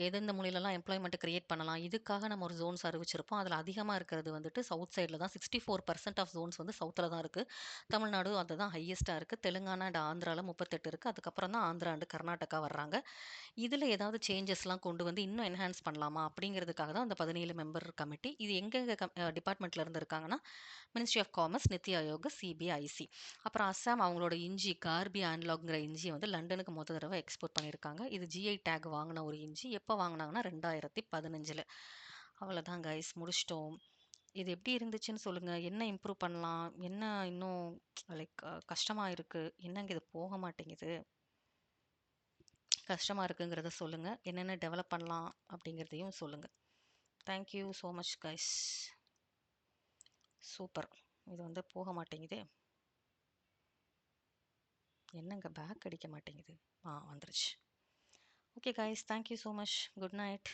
எந்தெந்த மூலையிலலாம் எம்ப்ளாய்மெண்ட் கிரியேட் பண்ணலாம், இதுக்காக நம்ம ஒரு ஜோன்ஸ் அறிவிச்சிருப்போம். அதில் அதிகமாக இருக்கிறது வந்துட்டு சவுத் சைடில் தான். 64% ஆஃப் ஜோன்ஸ் வந்து சவுத்தில் தான் இருக்குது. தமிழ்நாடு அதுதான் ஹையஸ்ட்டாக இருக்குது. தெலுங்கானா அண்ட் ஆந்திராவில் 38 இருக்குது. அதுக்கப்புறம் தான் ஆந்திரா அண்டு கர்நாடகா வர்றாங்க. இதில் ஏதாவது சேஞ்சஸ்லாம் கொண்டு வந்து இன்னும் என்ஹான்ஸ் பண்ணலாமா அப்படிங்கிறதுக்காக தான் அந்த 17 மெம்பர் கமிட்டி. இது எங்கெங்கே டிபார்ட்மெண்ட்டில் இருந்து இருக்காங்கன்னா ministry of commerce, NITI Aayog, CBIC. அப்புறம் அஸ்ஸாம் அவங்களோட இஞ்சி கார்பி ஆன்லாக்ங்கிற இஞ்சியை வந்து லண்டனுக்கு மொத தடவை எக்ஸ்போர்ட் பண்ணியிருக்காங்க. இது ஜிஐ டேக் வாங்கின ஒரு இஞ்சி. எப்போ வாங்கினாங்கன்னா 2015. அவ்வளோதான் கைஸ், முடிச்சிட்டோம். இது எப்படி இருந்துச்சுன்னு சொல்லுங்கள். என்ன இம்ப்ரூவ் பண்ணலாம், என்ன இன்னும் லைக் கஷ்டமாக இருக்குது, என்னங்க இது போக மாட்டேங்குது, கஷ்டமாக இருக்குங்கிறத சொல்லுங்கள். என்னென்ன டெவலப் பண்ணலாம் அப்படிங்கிறதையும் சொல்லுங்கள். Thank you so much guys. Super. இது வந்து போக மாட்டேங்குதே, என்னங்க பேக் அடிக்க மாட்டேங்குது. வந்துருச்சு. Okay guys, thank you so much. Good night.